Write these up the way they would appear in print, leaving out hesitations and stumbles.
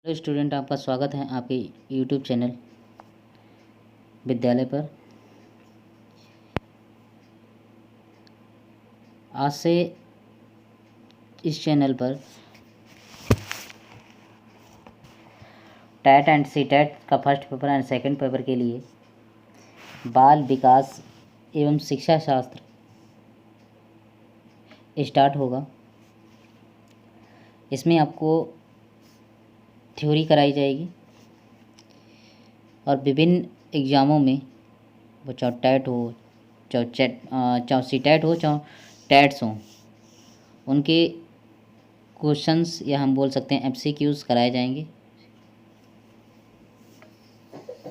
Hello student, आपका स्वागत है आपके यूट्यूब चैनल विद्यालय पर। आज से इस चैनल पर टैट एंड सी टैट का first paper and second paper के लिए बाल विकास एवं शिक्षा शास्त्र स्टार्ट होगा। इसमें आपको थ्योरी कराई जाएगी और विभिन्न एग्ज़ामों में, वो चाहे टैट हो, चाहे सी टैट हो, चाहे टैट्स हों, उनके क्वेश्चंस या हम बोल सकते हैं एमसीक्यूज़ कराए जाएंगे।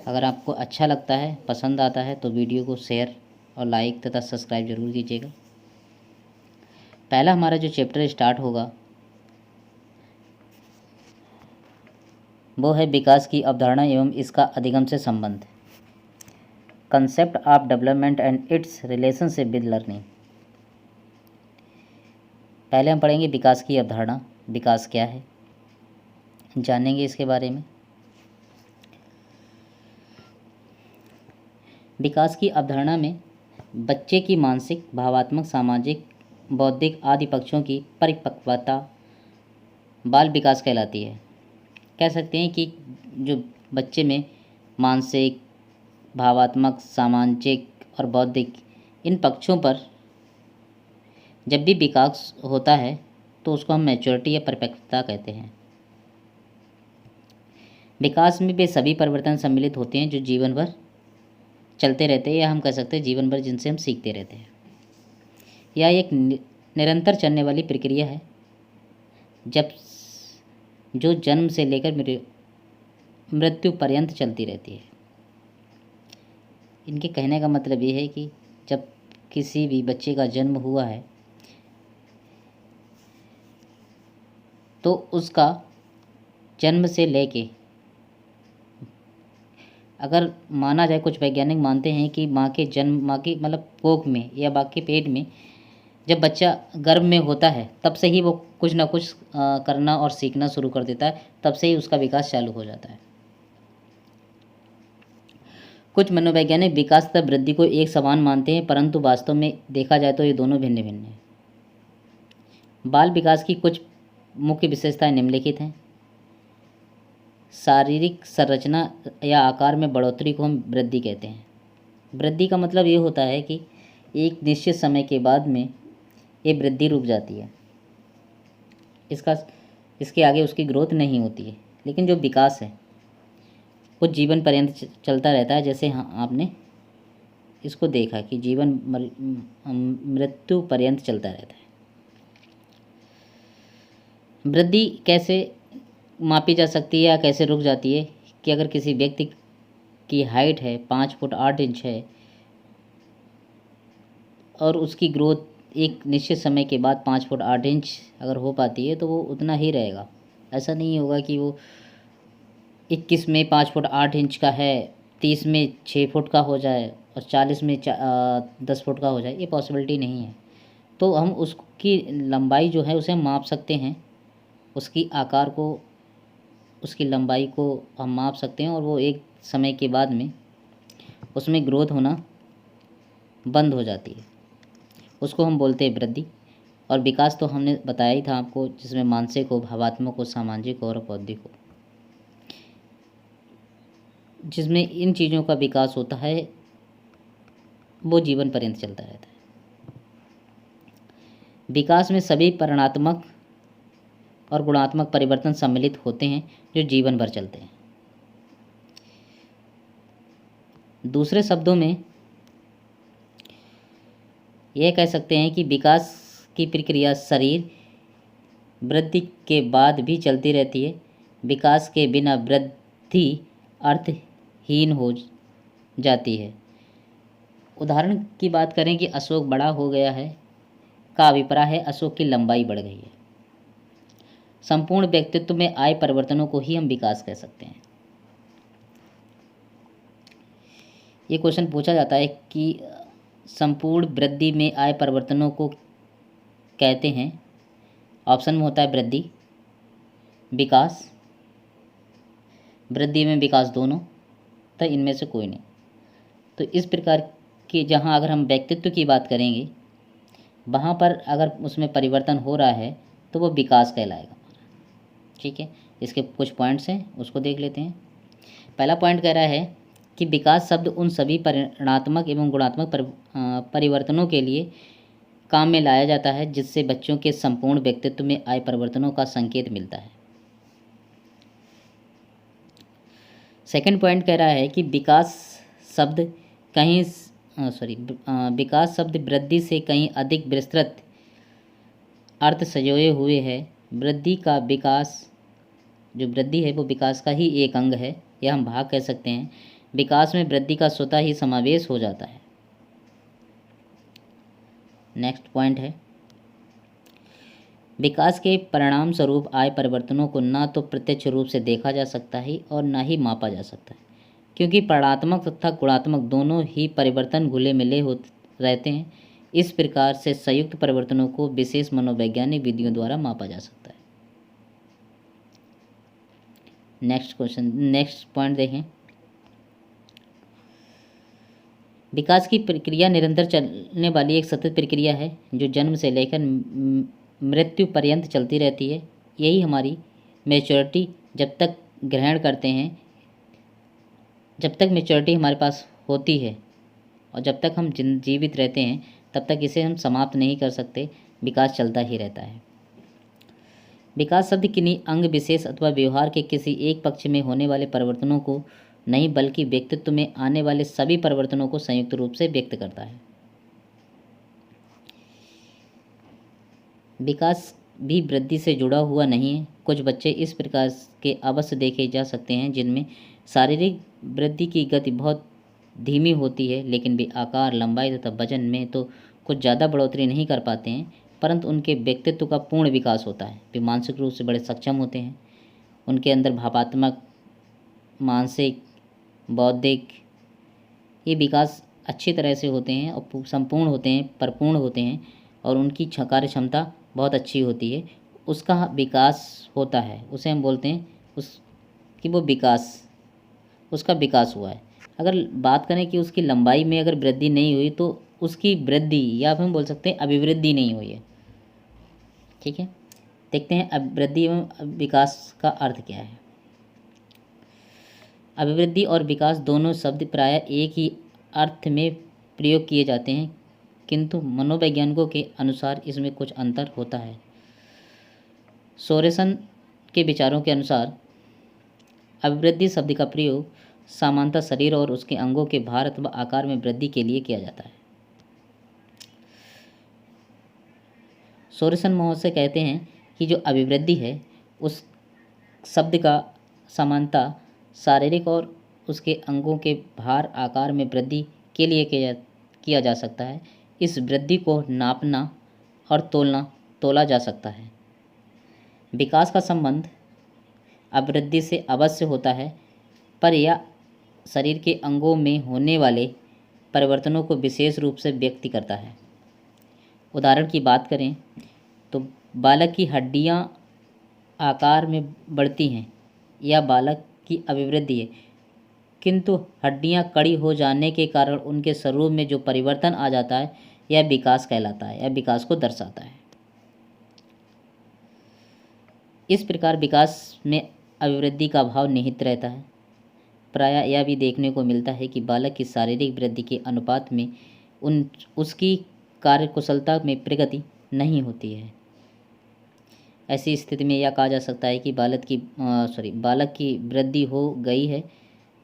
अगर आपको अच्छा लगता है, पसंद आता है, तो वीडियो को शेयर और लाइक तथा सब्सक्राइब ज़रूर कीजिएगा। पहला हमारा जो चैप्टर स्टार्ट होगा वो है विकास की अवधारणा एवं इसका अधिगम से संबंध, concept of development and it's relationship with learning. पहले हम पढ़ेंगे विकास की अवधारणा, विकास क्या है, जानेंगे इसके बारे में। विकास की अवधारणा में बच्चे की मानसिक, भावात्मक, सामाजिक, बौद्धिक आदि पक्षों की परिपक्वता बाल विकास कहलाती है। कह सकते हैं कि जो बच्चे में मानसिक, भावात्मक, सामाजिक और बौद्धिक इन पक्षों पर जब भी विकास होता है तो उसको हम मैच्योरिटी या परिपक्वता कहते हैं। विकास में वे सभी परिवर्तन सम्मिलित होते हैं जो जीवन भर चलते रहते हैं, या हम कह सकते हैं जीवन भर जिनसे हम सीखते रहते हैं। यह एक निरंतर चलने वाली प्रक्रिया है जो जन्म से लेकर मृत्यु पर्यंत चलती रहती है। इनके कहने का मतलब ये है कि जब किसी भी बच्चे का जन्म हुआ है तो उसका जन्म से लेके, अगर माना जाए, कुछ वैज्ञानिक मानते हैं कि माँ की मतलब कोख में या माँ के पेट में जब बच्चा गर्भ में होता है तब से ही वो कुछ ना कुछ करना और सीखना शुरू कर देता है, तब से ही उसका विकास चालू हो जाता है। कुछ मनोवैज्ञानिक विकास तथा वृद्धि को एक समान मानते हैं, परंतु वास्तव में देखा जाए तो ये दोनों भिन्न भिन्न हैं। बाल विकास की कुछ मुख्य विशेषताएं निम्नलिखित हैं। शारीरिक संरचना या आकार में बढ़ोतरी को हम वृद्धि कहते हैं। वृद्धि का मतलब ये होता है कि एक निश्चित समय के बाद में ये वृद्धि रुक जाती है, इसके आगे उसकी ग्रोथ नहीं होती है। लेकिन जो विकास है वो जीवन पर्यंत चलता रहता है। जैसे हाँ, आपने इसको देखा कि जीवन मृत्यु पर्यंत चलता रहता है। वृद्धि कैसे मापी जा सकती है या कैसे रुक जाती है कि अगर किसी व्यक्ति की हाइट है 5 फुट 8 इंच है और उसकी ग्रोथ एक निश्चित समय के बाद 5 फुट 8 इंच अगर हो पाती है तो वो उतना ही रहेगा। ऐसा नहीं होगा कि वो 21 में 5 फुट 8 इंच का है, 30 में 6 फुट का हो जाए और 40 में 10 फुट का हो जाए। ये पॉसिबिलिटी नहीं है। तो हम उसकी लंबाई जो है उसे हम माप सकते हैं, उसकी आकार को, उसकी लंबाई को हम माप सकते हैं, और वो एक समय के बाद में उसमें ग्रोथ होना बंद हो जाती है। उसको हम बोलते हैं वृद्धि। और विकास तो हमने बताया ही था आपको, जिसमें मानसिक हो, भावात्मक हो, सामाजिक हो और बौद्धिक हो। जिसमें इन चीज़ों का विकास होता है वो जीवन पर्यंत चलता रहता है। विकास में सभी परिणात्मक और गुणात्मक परिवर्तन सम्मिलित होते हैं जो जीवन भर चलते हैं। दूसरे शब्दों में यह कह सकते हैं कि विकास की प्रक्रिया शरीर वृद्धि के बाद भी चलती रहती है। विकास के बिना वृद्धि अर्थहीन हो जाती है। उदाहरण की बात करें कि अशोक बड़ा हो गया है का अभिप्राय है अशोक की लंबाई बढ़ गई है। संपूर्ण व्यक्तित्व में आए परिवर्तनों को ही हम विकास कह सकते हैं। ये क्वेश्चन पूछा जाता है कि संपूर्ण वृद्धि में आए परिवर्तनों को कहते हैं। ऑप्शन में होता है वृद्धि, विकास, वृद्धि एवं विकास दोनों, तो इनमें से कोई नहीं। तो इस प्रकार के जहाँ अगर हम व्यक्तित्व की बात करेंगे, वहाँ पर अगर उसमें परिवर्तन हो रहा है तो वो विकास कहलाएगा। ठीक है, इसके कुछ पॉइंट्स हैं, उसको देख लेते हैं। पहला पॉइंट कह रहा है कि विकास शब्द उन सभी परिणात्मक एवं गुणात्मक परिवर्तनों के लिए काम में लाया जाता है जिससे बच्चों के संपूर्ण व्यक्तित्व में आए परिवर्तनों का संकेत मिलता है। सेकंड पॉइंट कह रहा है कि विकास शब्द विकास शब्द वृद्धि से कहीं अधिक विस्तृत अर्थ सजोए हुए है। वृद्धि का विकास, जो वृद्धि है वो विकास का ही एक अंग है, या हम भाग कह सकते हैं। विकास में वृद्धि का स्वतः ही समावेश हो जाता है। नेक्स्ट पॉइंट है, विकास के परिणाम स्वरूप आए परिवर्तनों को ना तो प्रत्यक्ष रूप से देखा जा सकता है और ना ही मापा जा सकता है, क्योंकि परिणात्मक तथा गुणात्मक दोनों ही परिवर्तन घुले मिले रहते हैं। इस प्रकार से संयुक्त परिवर्तनों को विशेष मनोवैज्ञानिक विधियों द्वारा मापा जा सकता है। नेक्स्ट पॉइंट देखें, विकास की प्रक्रिया निरंतर चलने वाली एक सतत प्रक्रिया है जो जन्म से लेकर मृत्यु पर्यंत चलती रहती है। यही हमारी मैच्योरिटी जब तक ग्रहण करते हैं, जब तक मैच्योरिटी हमारे पास होती है और जब तक हम जीवित रहते हैं तब तक इसे हम समाप्त नहीं कर सकते, विकास चलता ही रहता है। विकास शब्द किन्हीं अंग विशेष अथवा व्यवहार के किसी एक पक्ष में होने वाले परिवर्तनों को नहीं बल्कि व्यक्तित्व में आने वाले सभी परिवर्तनों को संयुक्त रूप से व्यक्त करता है। विकास भी वृद्धि से जुड़ा हुआ नहीं है। कुछ बच्चे इस प्रकार के अवश्य देखे जा सकते हैं जिनमें शारीरिक वृद्धि की गति बहुत धीमी होती है, लेकिन वे आकार, लंबाई तथा वजन में तो कुछ ज़्यादा बढ़ोतरी नहीं कर पाते हैं, परंतु उनके व्यक्तित्व का पूर्ण विकास होता है। वे मानसिक रूप से बड़े सक्षम होते हैं। उनके अंदर भावात्मक, मानसिक, बौद्धिक ये विकास अच्छी तरह से होते हैं और संपूर्ण होते हैं, परिपूर्ण होते हैं, और उनकी कार्य क्षमता बहुत अच्छी होती है। उसका विकास होता है, उसे हम बोलते हैं कि वो उसका विकास हुआ है। अगर बात करें कि उसकी लंबाई में अगर वृद्धि नहीं हुई तो उसकी वृद्धि, या हम बोल सकते हैं अभिवृद्धि नहीं हुई है। ठीक है, देखते हैं अब वृद्धि एवं विकास का अर्थ क्या है। अभिवृद्धि और विकास दोनों शब्द प्रायः एक ही अर्थ में प्रयोग किए जाते हैं, किंतु मनोवैज्ञानिकों के अनुसार इसमें कुछ अंतर होता है। सोरेसन के विचारों के अनुसार अभिवृद्धि शब्द का प्रयोग सामान्यतः शरीर और उसके अंगों के भार अथवा आकार में वृद्धि के लिए किया जाता है। सोरेसन महोदय कहते हैं कि जो अभिवृद्धि है उस शब्द का सामान्यतः शारीरिक और उसके अंगों के भार आकार में वृद्धि के लिए किया जा सकता है। इस वृद्धि को नापना और तोला जा सकता है। विकास का संबंध अभिवृद्धि से अवश्य होता है, पर यह शरीर के अंगों में होने वाले परिवर्तनों को विशेष रूप से व्यक्त करता है। उदाहरण की बात करें तो बालक की हड्डियां आकार में बढ़ती हैं, यह बालक की अभिवृद्धि है, किंतु हड्डियां कड़ी हो जाने के कारण उनके स्वरूप में जो परिवर्तन आ जाता है यह विकास कहलाता है, यह विकास को दर्शाता है। इस प्रकार विकास में अभिवृद्धि का भाव निहित रहता है। प्रायः यह भी देखने को मिलता है कि बालक की शारीरिक वृद्धि के अनुपात में उसकी कार्यकुशलता में प्रगति नहीं होती है। ऐसी स्थिति में यह कहा जा सकता है कि बालक की वृद्धि हो गई है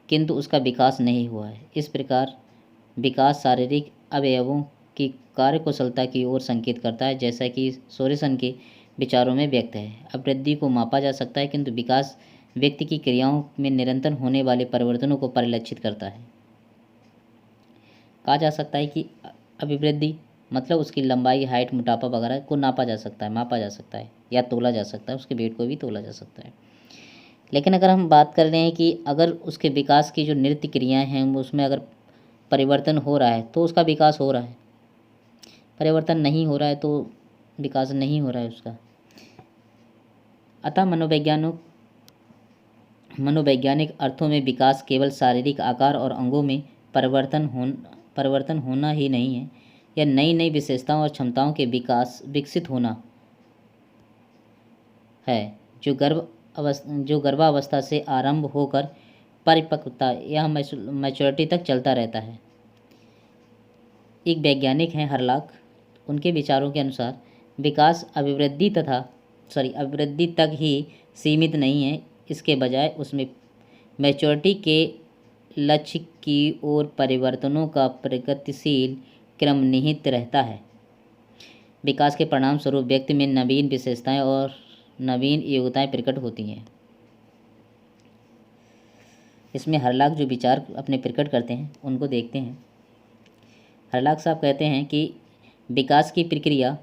किंतु उसका विकास नहीं हुआ है। इस प्रकार विकास शारीरिक अवयवों की कार्यकुशलता की ओर संकेत करता है, जैसा कि सोरेसन के विचारों में व्यक्त है। अभिवृद्धि को मापा जा सकता है किंतु विकास व्यक्ति की क्रियाओं में निरंतर होने वाले परिवर्तनों को परिलक्षित करता है। कहा जा सकता है कि अभिवृद्धि मतलब उसकी लंबाई, हाइट, मोटापा वगैरह को नापा जा सकता है, मापा जा सकता है या तोला जा सकता है, उसके वेट को भी तोला जा सकता है। लेकिन अगर हम बात कर रहे हैं कि अगर उसके विकास की जो नृत्य क्रियाएँ हैं उसमें अगर परिवर्तन हो रहा है तो उसका विकास हो रहा है, परिवर्तन नहीं हो रहा है तो विकास नहीं हो रहा है उसका। अतः मनोवैज्ञानिक अर्थों में विकास केवल शारीरिक आकार और अंगों में परिवर्तन होना ही नहीं है, यह नई नई विशेषताओं और क्षमताओं के विकसित होना है, जो गर्भावस्था से आरंभ होकर परिपक्वता या मैच्योरिटी तक चलता रहता है। एक वैज्ञानिक हैं हरलाक, उनके विचारों के अनुसार विकास अभिवृद्धि तक ही सीमित नहीं है, इसके बजाय उसमें मैच्योरिटी के लक्ष्य की ओर परिवर्तनों का प्रगतिशील क्रम निहित रहता है। विकास के परिणाम स्वरूप व्यक्ति में नवीन विशेषताएं और नवीन योग्यताएं प्रकट होती हैं। इसमें हरलाक जो विचार अपने प्रकट करते हैं उनको देखते हैं। हरलाक साहब कहते हैं कि विकास की प्रक्रिया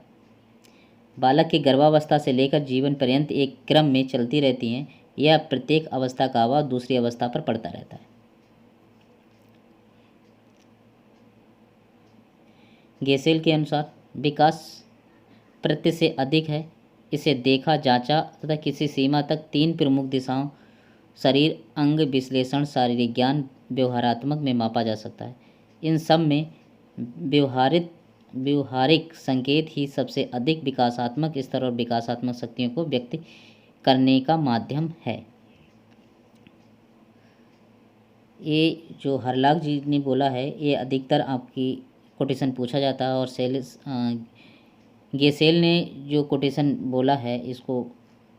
बालक की गर्भावस्था से लेकर जीवन पर्यंत एक क्रम में चलती रहती है, यह प्रत्येक अवस्था का प्रभाव दूसरी अवस्था पर पड़ता रहता है। गेसेल के अनुसार विकास प्रत्यय से अधिक है, इसे देखा जांचा तथा किसी सीमा तक 3 प्रमुख दिशाओं शरीर, अंग विश्लेषण, शारीरिक ज्ञान, व्यवहारात्मक में मापा जा सकता है। इन सब में व्यवहारिक संकेत ही सबसे अधिक विकासात्मक स्तर और विकासात्मक शक्तियों को व्यक्त करने का माध्यम है। ये जो हरलाक जी ने बोला है ये अधिकतर आपकी कोटेशन पूछा जाता है, और गेसेल ने जो कोटेशन बोला है इसको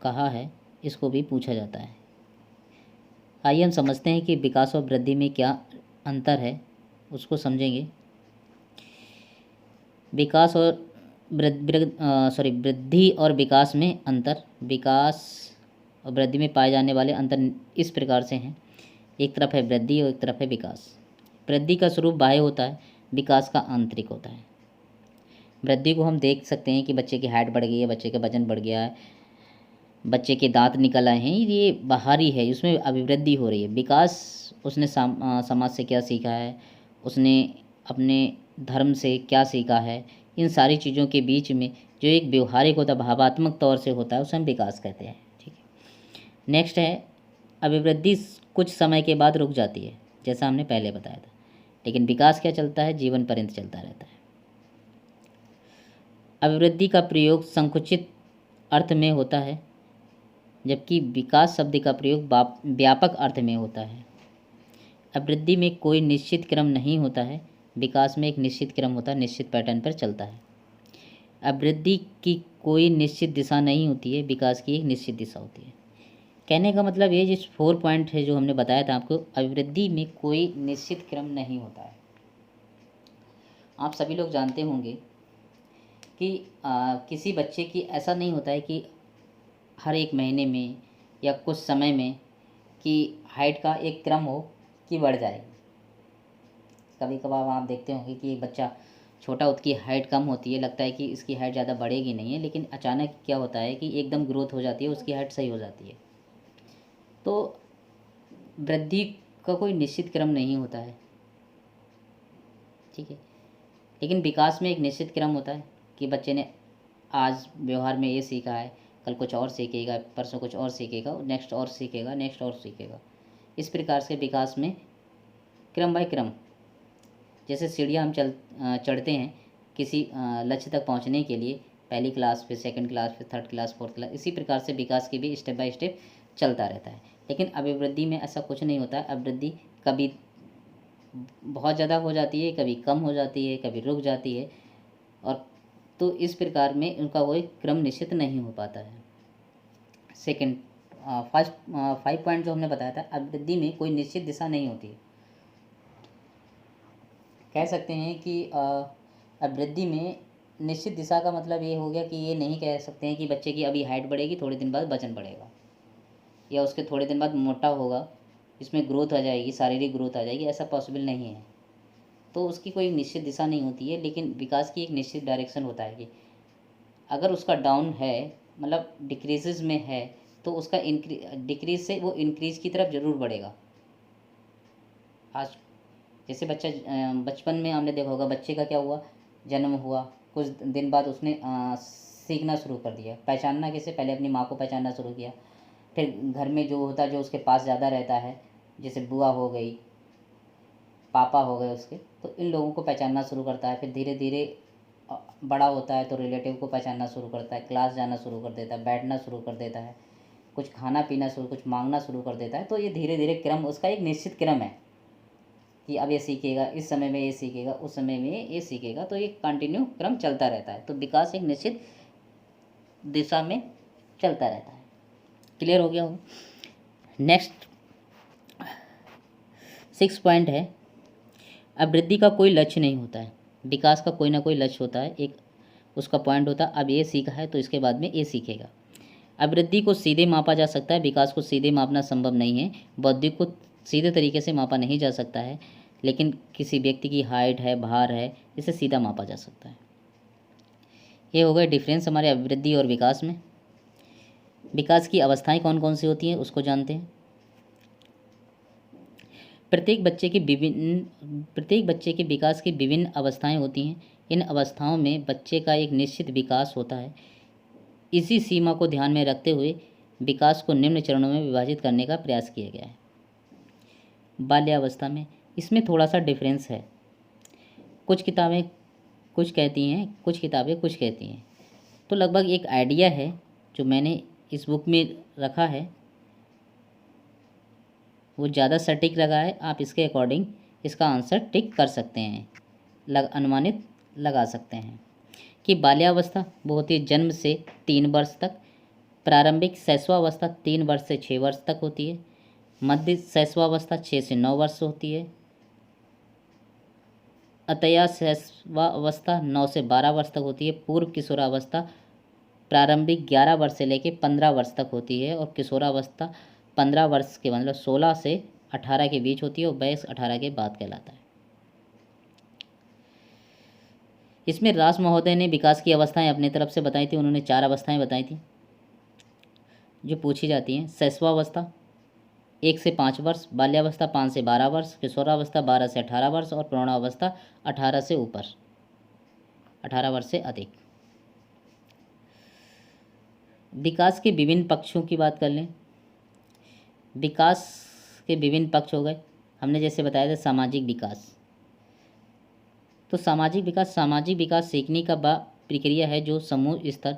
कहा है, इसको भी पूछा जाता है। आइए हम समझते हैं कि विकास और वृद्धि में क्या अंतर है, उसको समझेंगे। वृद्धि और विकास में अंतर। विकास और वृद्धि में पाए जाने वाले अंतर इस प्रकार से हैं, एक तरफ है वृद्धि और एक तरफ है विकास। वृद्धि का स्वरूप बाह्य होता है, विकास का आंतरिक होता है। वृद्धि को हम देख सकते हैं कि बच्चे की हाइट बढ़ गई है, बच्चे का वजन बढ़ गया है, बच्चे के दांत निकल आए हैं, ये बाहरी है, इसमें अभिवृद्धि हो रही है। विकास उसने समाज से क्या सीखा है, उसने अपने धर्म से क्या सीखा है, इन सारी चीज़ों के बीच में जो एक व्यवहारिक होता है, भावात्मक तौर से होता है, उसे हम विकास कहते हैं। ठीक है। नेक्स्ट है अभिवृद्धि कुछ समय के बाद रुक जाती है, जैसा हमने पहले बताया था, लेकिन विकास क्या चलता है, जीवन पर्यंत चलता रहता है। अभिवृद्धि का प्रयोग संकुचित अर्थ में होता है, जबकि विकास शब्द का प्रयोग व्यापक अर्थ में होता है। अभिवृद्धि में कोई निश्चित क्रम नहीं होता है, विकास में एक निश्चित क्रम होता है, निश्चित पैटर्न पर चलता है। अभिवृद्धि की कोई निश्चित दिशा नहीं होती है, विकास की एक निश्चित दिशा होती है। कहने का मतलब ये जिस 4 पॉइंट है जो हमने बताया था आपको, अभिवृद्धि में कोई निश्चित क्रम नहीं होता है। आप सभी लोग जानते होंगे कि किसी बच्चे की ऐसा नहीं होता है कि हर एक महीने में या कुछ समय में कि हाइट का एक क्रम हो कि बढ़ जाए। कभी कभार आप देखते होंगे कि एक बच्चा छोटा, उसकी हाइट कम होती है, लगता है कि इसकी हाइट ज़्यादा बढ़ेगी नहीं है, लेकिन अचानक क्या होता है कि एकदम ग्रोथ हो जाती है, उसकी हाइट सही हो जाती है। तो वृद्धि का कोई निश्चित क्रम नहीं होता है, ठीक है। लेकिन विकास में एक निश्चित क्रम होता है कि बच्चे ने आज व्यवहार में ये सीखा है, कल कुछ और सीखेगा, परसों कुछ और सीखेगा, नेक्स्ट और सीखेगा, नेक्स्ट और सीखेगा। इस प्रकार से विकास में क्रम बाय क्रम, जैसे सीढ़ियाँ हम चढ़ते हैं किसी लक्ष्य तक पहुंचने के लिए, पहली क्लास, फिर सेकंड क्लास, फिर थर्ड क्लास, फोर्थ क्लास, इसी प्रकार से विकास की भी स्टेप बाय स्टेप चलता रहता है। लेकिन अभिवृद्धि में ऐसा कुछ नहीं होता है। अभिवृद्धि कभी बहुत ज़्यादा हो जाती है, कभी कम हो जाती है, कभी रुक जाती है, और तो इस प्रकार में उनका कोई क्रम निश्चित नहीं हो पाता है। सेकंड 5 पॉइंट जो हमने बताया था, अभिवृद्धि में कोई निश्चित दिशा नहीं होती है। कह सकते हैं कि अभिवृद्धि में निश्चित दिशा का मतलब ये हो गया कि ये नहीं कह सकते हैं कि बच्चे की अभी हाइट बढ़ेगी, थोड़े दिन बाद वजन बढ़ेगा, या उसके थोड़े दिन बाद मोटा होगा, इसमें ग्रोथ आ जाएगी, शारीरिक ग्रोथ आ जाएगी, ऐसा पॉसिबल नहीं है। तो उसकी कोई निश्चित दिशा नहीं होती है। लेकिन विकास की एक निश्चित डायरेक्शन होता है कि अगर उसका डाउन है, मतलब डिक्रीजेज में है, तो उसका डिक्रीज से वो इंक्रीज की तरफ ज़रूर बढ़ेगा। आज जैसे बचपन में हमने देखा होगा, बच्चे का क्या हुआ, जन्म हुआ, कुछ दिन बाद उसने सीखना शुरू कर दिया, पहचानना कैसे, पहले अपनी माँ को पहचानना शुरू किया, फिर घर में जो होता है, जो उसके पास ज़्यादा रहता है, जैसे बुआ हो गई, पापा हो गए उसके, तो इन लोगों को पहचानना शुरू करता है। फिर धीरे धीरे बड़ा होता है तो रिलेटिव को पहचानना शुरू करता है, क्लास जाना शुरू कर देता है, बैठना शुरू कर देता है, कुछ खाना पीना शुरू, कुछ मांगना शुरू कर देता है। तो ये धीरे धीरे क्रम, उसका एक निश्चित क्रम है कि अब ये सीखेगा, इस समय में ये सीखेगा, उस समय में ये सीखेगा। तो ये कंटिन्यू क्रम चलता रहता है। तो विकास एक निश्चित दिशा में चलता रहता है। क्लियर हो गया हो? नेक्स्ट 6 पॉइंट है, अब वृद्धि का कोई लक्ष्य नहीं होता है। विकास का कोई ना कोई लक्ष्य होता है, एक उसका पॉइंट होता है। अब ये सीखा है तो इसके बाद में ये सीखेगा। अभिवृद्धि को सीधे मापा जा सकता है, विकास को सीधे मापना संभव नहीं है। बौद्धिक को सीधे तरीके से मापा नहीं जा सकता है, लेकिन किसी व्यक्ति की हाइट है, भार है, इसे सीधा मापा जा सकता है। ये हो गए डिफरेंस हमारे अभिवृद्धि और विकास में। विकास की अवस्थाएं कौन कौन सी होती हैं उसको जानते हैं। प्रत्येक बच्चे के विकास की विभिन्न अवस्थाएं होती हैं। इन अवस्थाओं में बच्चे का एक निश्चित विकास होता है। इसी सीमा को ध्यान में रखते हुए विकास को निम्न चरणों में विभाजित करने का प्रयास किया गया है। बाल्यावस्था में इसमें थोड़ा सा डिफरेंस है। कुछ किताबें कुछ कहती हैं, कुछ किताबें कुछ कहती हैं। तो लगभग एक आइडिया है जो मैंने इस बुक में रखा है, वो ज़्यादा सटीक लगा है। आप इसके अकॉर्डिंग इसका आंसर टिक कर सकते हैं, अनुमानित लगा सकते हैं कि बाल्यावस्था वो होती है जन्म से 3 वर्ष तक। प्रारंभिक शैशवावस्था 3 वर्ष से 6 वर्ष तक होती है। मध्य शैशवावस्था 6 से 9 वर्ष होती है। अतया शैशवावस्था 9 से 12 वर्ष तक होती है। पूर्व किशोरावस्था प्रारंभिक 11 वर्ष से लेकर 15 वर्ष तक होती है। और किशोरावस्था 15 वर्ष के मतलब 16 से 18 के बीच होती है और वयस 18 के बाद कहलाता है। इसमें रास महोदय ने विकास की अवस्थाएं अपनी तरफ से बताई थी। उन्होंने 4 अवस्थाएं बताई थी जो पूछी जाती हैं। शैशवावस्था 1 से 5 वर्ष, बाल्यावस्था 5 से 12 वर्ष, किशोरावस्था 12 से 18 वर्ष और प्रौढ़ावस्था 18 से ऊपर, 18 वर्ष से अधिक। विकास के विभिन्न पक्षों की बात कर लें। विकास के विभिन्न पक्ष हो गए, हमने जैसे बताया था सामाजिक विकास। तो सामाजिक विकास सीखने का प्रक्रिया है जो समूह स्तर,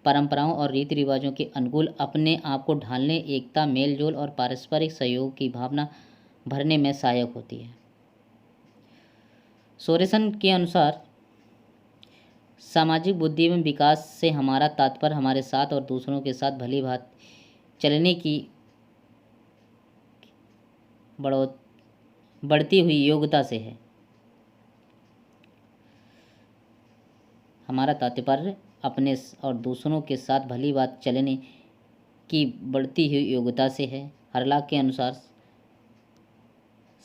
परंपराओं और रीति रिवाजों के अनुकूल अपने आप को ढालने, एकता, मेलजोल और पारस्परिक सहयोग की भावना भरने में सहायक होती है। सोरेसन के अनुसार सामाजिक बुद्धि एवं विकास से हमारा तात्पर्य हमारे साथ और दूसरों के साथ भली भांति चलने की बढ़ती हुई योग्यता से है। हमारा तात्पर्य अपने और दूसरों के साथ भली बात चलने की बढ़ती हुई योग्यता से है। हरलाक के अनुसार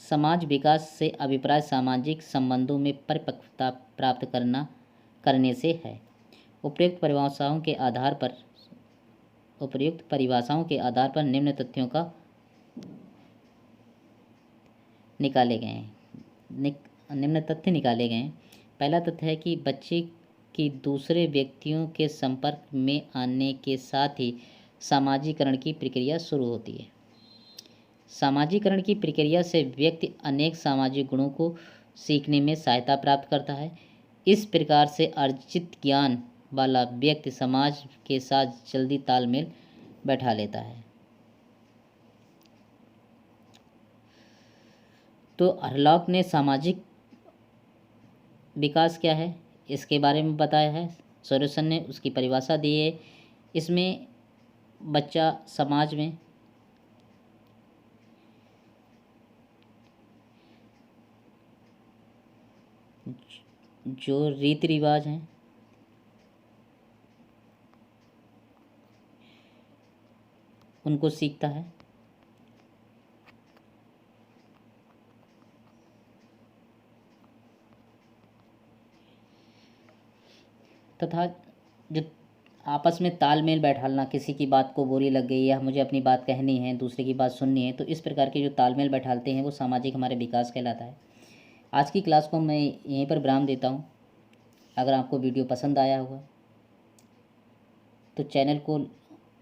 समाज विकास से अभिप्राय सामाजिक संबंधों में परिपक्वता प्राप्त करने से है। उपयुक्त परिभाषाओं के आधार पर निम्न तथ्यों का निम्न तथ्य निकाले गए हैं। पहला तथ्य है कि बच्चे की दूसरे व्यक्तियों के संपर्क में आने के साथ ही सामाजिकरण की प्रक्रिया शुरू होती है। सामाजिकरण की प्रक्रिया से व्यक्ति अनेक सामाजिक गुणों को सीखने में सहायता प्राप्त करता है। इस प्रकार से अर्जित ज्ञान वाला व्यक्ति समाज के साथ जल्दी तालमेल बैठा लेता है। तो हरलॉक ने सामाजिक विकास क्या है इसके बारे में बताया है। सोरेसन ने उसकी परिभाषा दी है। इसमें बच्चा समाज में जो रीति रिवाज हैं उनको सीखता है तथा जो आपस में तालमेल बैठाना, किसी की बात को बुरी लग गई या मुझे अपनी बात कहनी है, दूसरे की बात सुननी है, तो इस प्रकार के जो तालमेल बैठाते हैं वो सामाजिक हमारे विकास कहलाता है। आज की क्लास को मैं यहीं पर विराम देता हूँ। अगर आपको वीडियो पसंद आया होगा तो चैनल को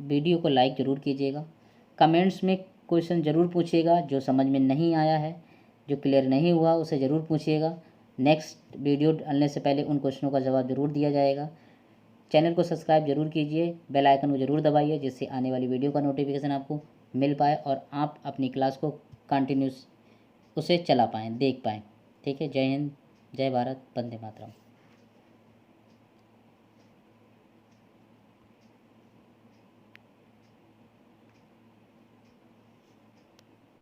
वीडियो को लाइक ज़रूर कीजिएगा। कमेंट्स में क्वेश्चन ज़रूर पूछिएगा, जो समझ में नहीं आया है, जो क्लियर नहीं हुआ उसे ज़रूर पूछिएगा। नेक्स्ट वीडियो डालने से पहले उन क्वेश्चनों का जवाब ज़रूर दिया जाएगा। चैनल को सब्सक्राइब जरूर कीजिए, बेल आइकन को ज़रूर दबाइए, जिससे आने वाली वीडियो का नोटिफिकेशन आपको मिल पाए और आप अपनी क्लास को कंटिन्यूस उसे चला पाएँ, देख पाएँ। ठीक है, जय हिंद, जय भारत, वंदे मातरम।